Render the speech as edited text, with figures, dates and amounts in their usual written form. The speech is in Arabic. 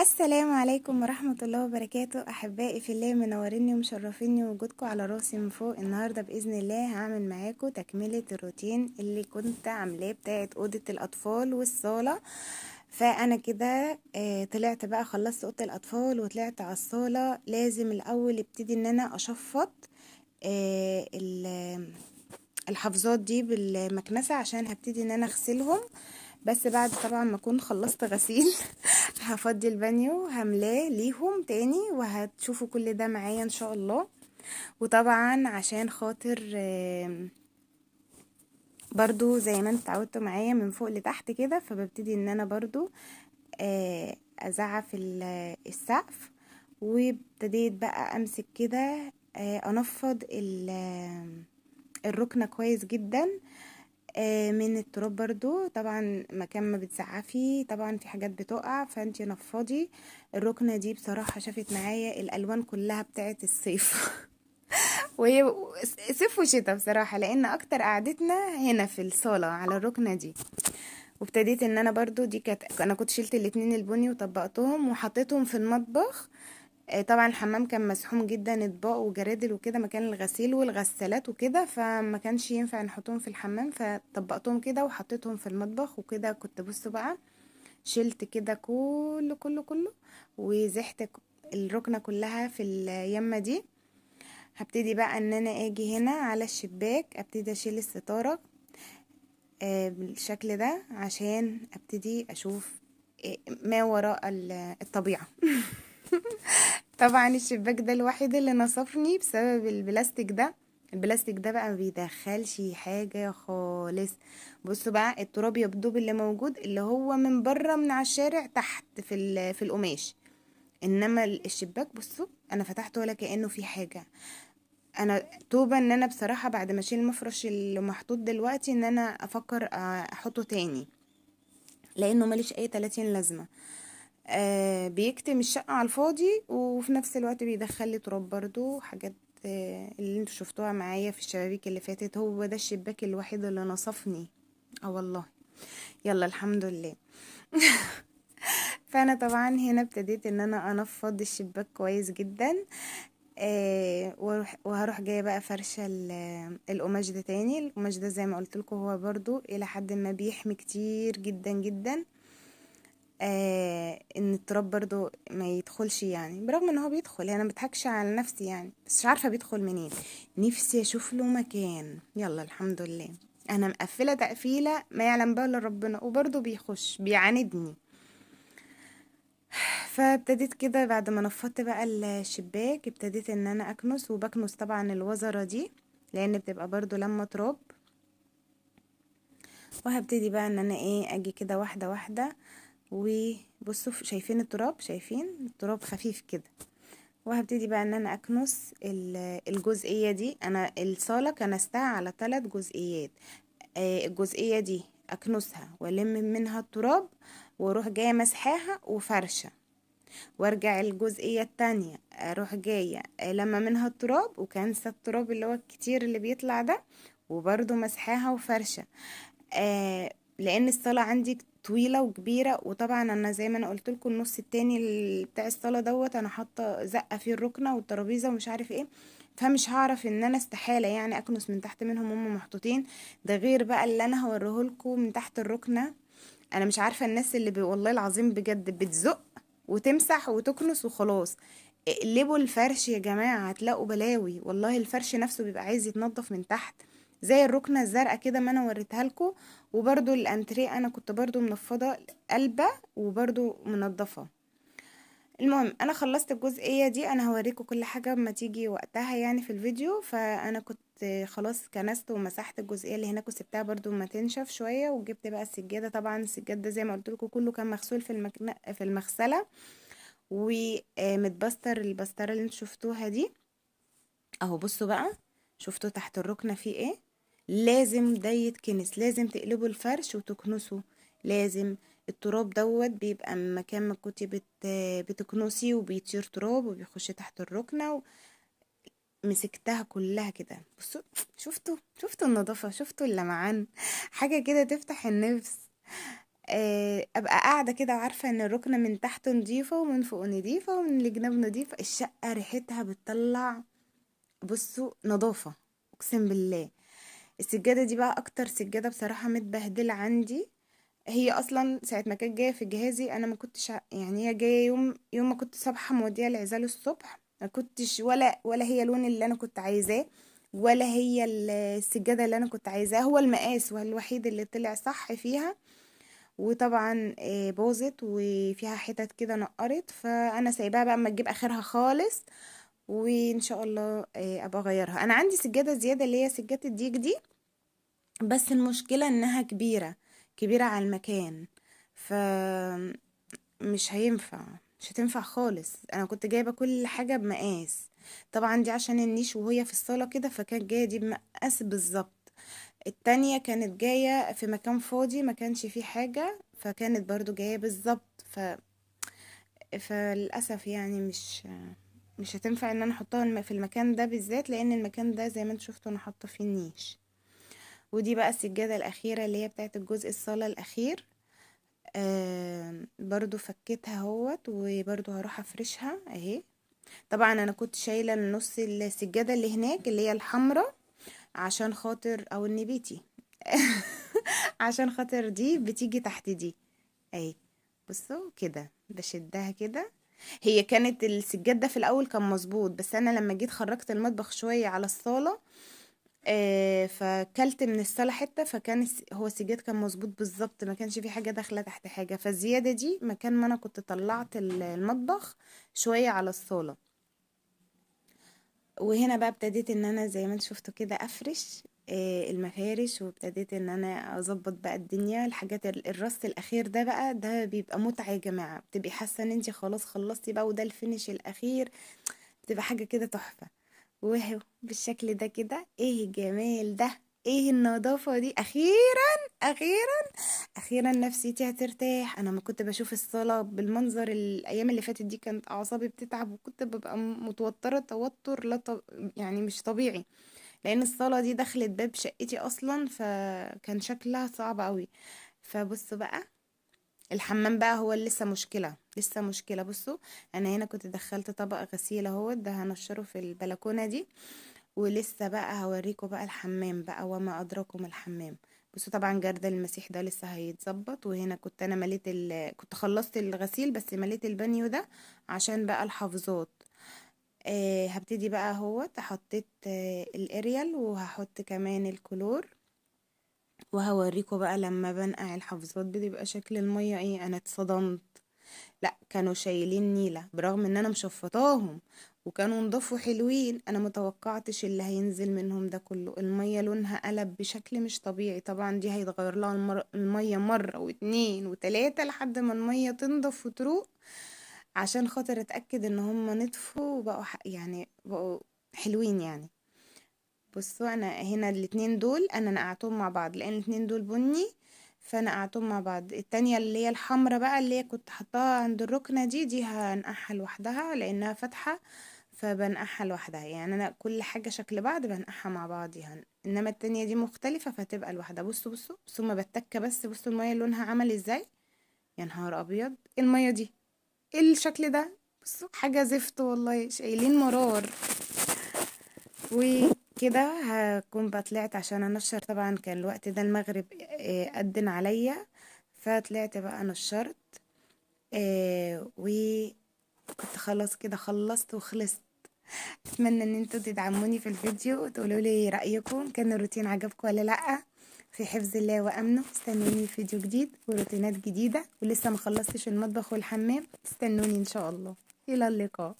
السلام عليكم ورحمة الله وبركاته. أحبائي في الله، منوريني ومشرفيني وجودكم على راسي من فوق. النهاردة بإذن الله هعمل معاكم تكملة الروتين اللي كنت عاملاه بتاعت أوضة الأطفال والصالة. فأنا كده طلعت بقى، خلصت أوضة الأطفال وطلعت على الصالة. لازم الأول ابتدي إن أنا أشفط الحفاظات دي بالمكنسة عشان هبتدي إن أنا أغسلهم. بس بعد طبعا ما اكون خلصت غسيل هفضي البانيو هملاه ليهم تاني، وهتشوفوا كل ده معايا ان شاء الله. وطبعا عشان خاطر برضو زي ما انت اتعودتوا معايا من فوق لتحت كده، فببتدي ان انا برضو ازعف السقف. وابتديت بقى امسك كده انفض الركنة كويس جدا من التراب. برضو طبعا مكان ما بتزعفي طبعا في حاجات بتقع، فانتي نفضي الركنة دي. بصراحة شافت معايا الالوان كلها بتاعت الصيف وهي صيف وشتاء بصراحة، لان اكتر قعدتنا هنا في الصالة على الركنة دي. وابتديت ان انا برضو دي انا كنت شلت الاتنين البني وطبقتهم وحطيتهم في المطبخ. طبعا الحمام كان مزحوم جدا، اطباق وجرادل وكده مكان الغسيل والغسالات وكده، فما كانش ينفع نحطهم في الحمام، فطبقتهم كده وحطيتهم في المطبخ وكده. كنت بصوا بقى، شلت كده كله وزحت الركنة كلها في اليمة دي. هبتدي بقى ان انا اجي هنا على الشباك، ابتدي اشيل الستارة بالشكل ده عشان ابتدي اشوف ما وراء الطبيعة. طبعا الشباك ده الوحيد اللي نصفني بسبب البلاستيك ده. البلاستيك ده بقى ما بيدخلش حاجة خالص. بصوا بقى التراب يبدو اللي موجود اللي هو من بره من على الشارع تحت في القماش، انما الشباك بصوا انا فتحته ولا كأنه في حاجة. انا توبة ان انا بصراحة بعد ما اشيل المفرش اللي محطوط دلوقتي ان انا افكر احطه تاني، لانه ماليش اي 30 لازمة. بيكتم الشقة على الفاضي، وفي نفس الوقت بيدخل لي تراب برضو حاجات. اللي انتوا شفتوها معايا في الشبابيك اللي فاتت، هو ده الشباك الوحيد اللي نصفني. اه والله. يلا الحمد لله. فانا طبعا هنا ابتديت ان انا انفض الشباك كويس جدا. وهروح جايه بقى فرشه القماش ده تاني. القماش ده زي ما قلت لكم هو برضو الى حد ما بيحمي كتير جدا جدا ان التراب برضو ما يدخلش، يعني برغم ان هو بيدخل، انا بضحكش على نفسي يعني، بس مش عارفه بيدخل منين. نفسي اشوف له مكان. يلا الحمد لله. انا مقفله تقفيله ما يعلم بها الا ربنا، وبرضو بيخش بيعاندني. فابتديت كده بعد ما نفضت بقى الشباك، ابتديت ان انا اكنس، وبكنس طبعا الوزره دي لان بتبقى برضو لما تراب. وهبتدي بقى ان انا اجي كده واحده واحده. وبصوا شايفين التراب؟ شايفين التراب خفيف كده. وهبتدي بقى ان انا اكنس الجزئية دي. انا الصالة كنستها على 3 جزئيات. الجزئية دي اكنسها والم منها التراب، واروح جاية مسحاها وفرشة، وارجع الجزئية التانية اروح جاية لما منها التراب وكنسة التراب اللي هو الكتير اللي بيطلع ده، وبرضو مسحاها وفرشة. لان الصاله عندي طويله وكبيره، وطبعا انا زي ما انا قلت لكم النص التاني بتاع الصاله دوت انا حاطه زقه فيه الركنه والترابيزه ومش عارف ايه، فمش هعرف ان انا استحاله يعني اكنس من تحت منهم هم محطوطين. ده غير بقى اللي انا هوريهولكم من تحت الركنه. انا مش عارفه الناس اللي والله العظيم بجد بتزق وتمسح وتكنس وخلاص. اقلبوا الفرش يا جماعه هتلاقوا بلاوي، والله الفرش نفسه بيبقى عايز يتنضف من تحت زي الركنه الزرقاء كده ما انا وريتها لكم. وبرده الانتريه انا كنت برضو منفضه قلبه وبرضو منضفه. المهم انا خلصت الجزئيه دي، انا هوريكم كل حاجه اما تيجي وقتها يعني في الفيديو. فانا كنت خلاص كنست ومسحت الجزئيه اللي هناك وسبتها برضو ما تنشف شويه، وجبت بقى السجاده. طبعا السجاده زي ما قلت لكم كله كان مغسول في المغسله ومتبستر البستره اللي انتوا شفتوها دي اهو. بصوا بقى، شفتوا تحت الركنه في ايه؟ لازم ده يتكنس، لازم تقلبوا الفرش وتكنسوا. لازم التراب دوت بيبقى مكان ما كنتي بتكنسي وبيطير تراب وبيخش تحت الركنه. مسكتها كلها كده. بصوا، شفتوا النظافه، شفتوا اللمعان، حاجه كده تفتح النفس. ابقى قاعده كده وعارفه ان الركنه من تحت نضيفه ومن فوق نضيفه ومن الجناب نضيفه، الشقه ريحتها بتطلع، بصوا، نظافه، اقسم بالله. السجاده دي بقى اكتر سجاده بصراحه متبهدله عندي. هي اصلا ساعه ما كانت جايه في جهازي انا ما كنتش يعني هي جايه يوم ما كنت صبحه موديه العزال الصبح، ما كنتش ولا هي لون اللي انا كنت عايزاه، ولا هي السجاده اللي انا كنت عايزاه. هو المقاس هو الوحيد اللي طلع صح فيها، وطبعا باظت وفيها حتت كده نقرت، فانا سايباها بقى اما تجيب اخرها خالص، وان شاء الله ابقى اغيرها. انا عندي سجاده زياده اللي هي سجاده الديك دي، بس المشكله انها كبيره، كبيره على المكان، ف مش هينفع، مش هتنفع خالص. انا كنت جايبه كل حاجه بمقاس، طبعا دي عشان النيش وهي في الصاله كده، فكانت جايه دي بمقاس بالظبط. التانية كانت جايه في مكان فاضي ما كانش فيه حاجه، فكانت برضو جايه بالظبط. فللاسف يعني مش هتنفع ان انا احطها في المكان ده بالذات، لان المكان ده زي ما انت شفتوا انا حاطه فيه النيش. ودي بقى السجاده الاخيره اللي هي بتاعت الجزء الصاله الاخير. برضو فكيتها اهوت، وبرضو هروح افرشها اهي. طبعا انا كنت شايله النص السجاده اللي هناك اللي هي الحمراء عشان خاطر، او النبيتي عشان خاطر دي بتيجي تحت دي اهي. بصوا كده بشدها كده. هي كانت السجاد في الاول كان مظبوط، بس انا لما جيت خرجت المطبخ شويه على الصاله، فكلت من الصاله حته، فكان هو السجاد كان مظبوط بالظبط، ما كانش في حاجه داخله تحت حاجه، فالزياده دي مكان ما انا كنت طلعت المطبخ شويه على الصاله. وهنا بقى ابتديت ان انا زي ما انت شفتوا كده افرش المفارش، وابتديت ان انا اظبط بقى الدنيا. الحاجات الرص الاخير ده بقى ده بيبقى متعة يا جماعة، بتبقي حاسة ان انت خلاص خلصتي بقى وده الفينش الاخير، بتبقى حاجة كده تحفة. وهو بالشكل ده كده، ايه الجمال ده، ايه النظافة دي، اخيرا اخيرا اخيرا نفسيتي هترتاح. انا ما كنت بشوف الصلاة بالمنظر الايام اللي فاتت دي كانت اعصابي بتتعب، وكنت ببقى متوترة توتر لا يعني مش طبيعي، لان الصالة دي دخلت باب شقتي اصلا، فكان شكلها صعب قوي. فبصوا بقى، الحمام بقى هو اللي لسه مشكلة، لسه مشكلة. بصوا، انا هنا كنت دخلت طبق غسيل اهو، ده هنشره في البلكونة دي، ولسه بقى هوريكم بقى الحمام بقى وما ادراكم الحمام. بصوا طبعا جردل المسيح ده لسه هيتظبط. وهنا كنت انا كنت خلصت الغسيل بس مليت البانيو ده عشان بقى الحافظات. هبتدي بقى اهوت، حطيت الاريال، وهحط كمان الكلور، وهوريكم بقى لما بنقع الحافظات بتبقى شكل المية ايه. انا اتصدمت، لا كانوا شايلين نيلة برغم ان انا مشفطاهم، وكانوا نضافوا حلوين. انا متوقعتش اللي هينزل منهم ده كله. المية لونها قلب بشكل مش طبيعي. طبعا دي هيتغير لها المية مرة واتنين وتلاتة لحد ما المية تنضف وتروق، عشان خاطر اتأكد ان هم نضفوا وبقوا يعني بقوا حلوين يعني. بصوا انا هنا الاتنين دول انا نقعتهم مع بعض، لان الاتنين دول بني، فنقعتهم مع بعض. التانية اللي هي الحمرا بقى اللي هي كنت حطاها عند الركنة دي هنقعها لوحدها لانها فاتحة، فبنقعها لوحدها. يعني انا كل حاجة شكل بعض بنقعها مع بعض. انما التانية دي مختلفة فتبقى لوحدها. بصوا بصوا بصوا، ما بتكة بس بصوا المية لونها عمل ازاي. يا نهار ابيض، إيه المية دي، ايه الشكل ده، بصوا حاجة زفت والله، شايلين مرار. وكده هكون بقى طلعت عشان انشر. طبعا كان الوقت ده المغرب أذن عليا، فطلعت بقى نشرت. وكنت خلاص كده خلصت وخلصت. اتمنى ان انتوا تدعموني في الفيديو وتقولوا لي رأيكم، كان الروتين عجبكم ولا لأ. في حفظ الله وامنه، استنوني في فيديو جديد وروتينات جديدة، ولسه ما خلصتش المطبخ والحمام، استنوني ان شاء الله. الى اللقاء.